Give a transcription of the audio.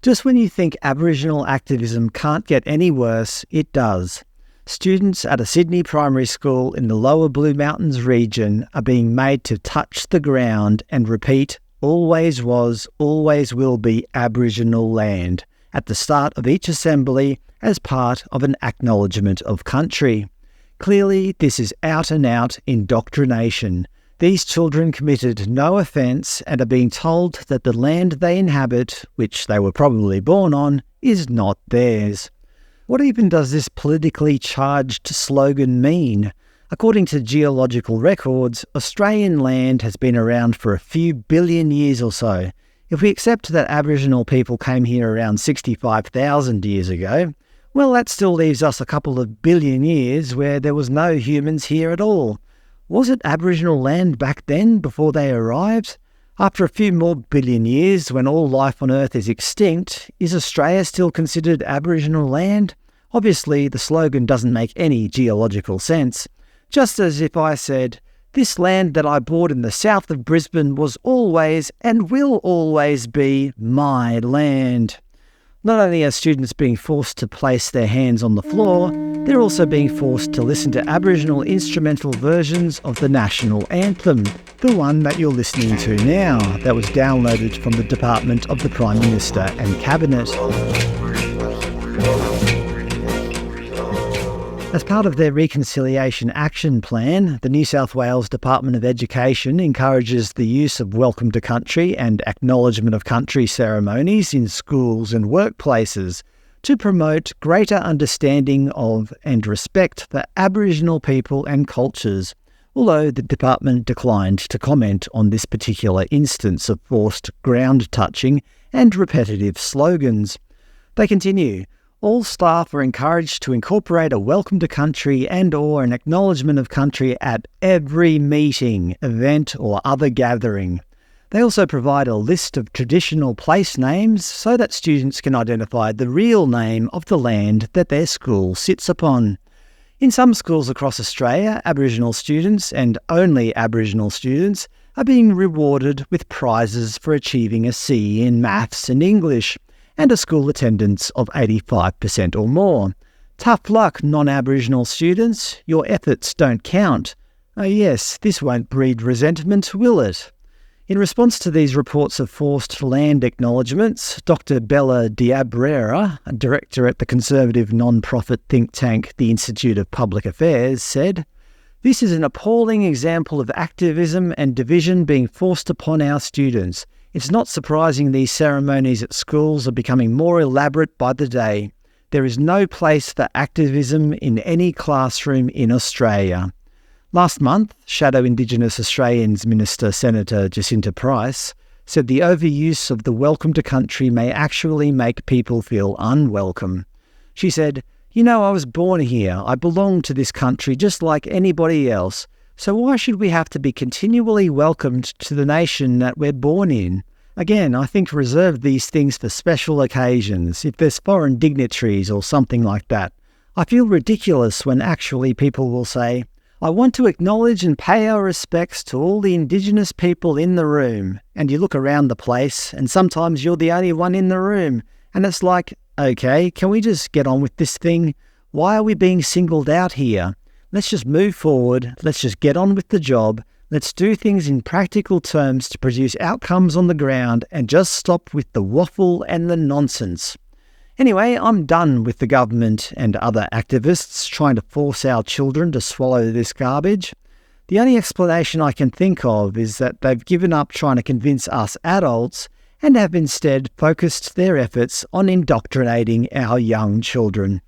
Just when you think Aboriginal activism can't get any worse, it does. Students at a Sydney primary school in the Lower Blue Mountains region are being made to touch the ground and repeat, "always was, always will be Aboriginal land," at the start of each assembly as part of an Acknowledgement of Country. Clearly, this is out-and-out indoctrination. These children committed no offence and are being told that the land they inhabit, which they were probably born on, is not theirs. What even does this politically charged slogan mean? According to geological records, Australian land has been around for a few billion years or so. If we accept that Aboriginal people came here around 65,000 years ago, well, that still leaves us a couple of billion years where there was no humans here at all. Was it Aboriginal land back then, before they arrived? After a few more billion years, when all life on Earth is extinct, is Australia still considered Aboriginal land? Obviously, the slogan doesn't make any geological sense. Just as if I said, "This land that I bought in the south of Brisbane was always and will always be my land." Not only are students being forced to place their hands on the floor, they're also being forced to listen to Aboriginal instrumental versions of the national anthem, the one that you're listening to now, that was downloaded from the Department of the Prime Minister and Cabinet. As part of their Reconciliation Action Plan, the New South Wales Department of Education encourages the use of Welcome to Country and Acknowledgement of Country ceremonies in schools and workplaces to promote greater understanding of and respect for Aboriginal people and cultures, although the department declined to comment on this particular instance of forced ground touching and repetitive slogans. They continue. All staff are encouraged to incorporate a Welcome to Country and/or an Acknowledgement of Country at every meeting, event or other gathering. They also provide a list of traditional place names so that students can identify the real name of the land that their school sits upon. In some schools across Australia, Aboriginal students, and only Aboriginal students, are being rewarded with prizes for achieving a C in maths and English, and a school attendance of 85% or more. Tough luck, non-Aboriginal students. Your efforts don't count. Oh yes, this won't breed resentment, will it? In response to these reports of forced land acknowledgements, Dr. Bella Diabrera, a director at the conservative non-profit think tank the Institute of Public Affairs, said, "This is an appalling example of activism and division being forced upon our students. It's not surprising these ceremonies at schools are becoming more elaborate by the day. There is no place for activism in any classroom in Australia." Last month, Shadow Indigenous Australians Minister Senator Jacinta Price said the overuse of the Welcome to Country may actually make people feel unwelcome. She said, "You know, I was born here. I belong to this country just like anybody else. So why should we have to be continually welcomed to the nation that we're born in? Again, I think reserve these things for special occasions, if there's foreign dignitaries or something like that. I feel ridiculous when actually people will say, 'I want to acknowledge and pay our respects to all the Indigenous people in the room,' and you look around the place and sometimes you're the only one in the room, and it's like, okay, can we just get on with this thing? Why are we being singled out here? Let's just move forward, let's just get on with the job, let's do things in practical terms to produce outcomes on the ground and just stop with the waffle and the nonsense." Anyway, I'm done with the government and other activists trying to force our children to swallow this garbage. The only explanation I can think of is that they've given up trying to convince us adults and have instead focused their efforts on indoctrinating our young children.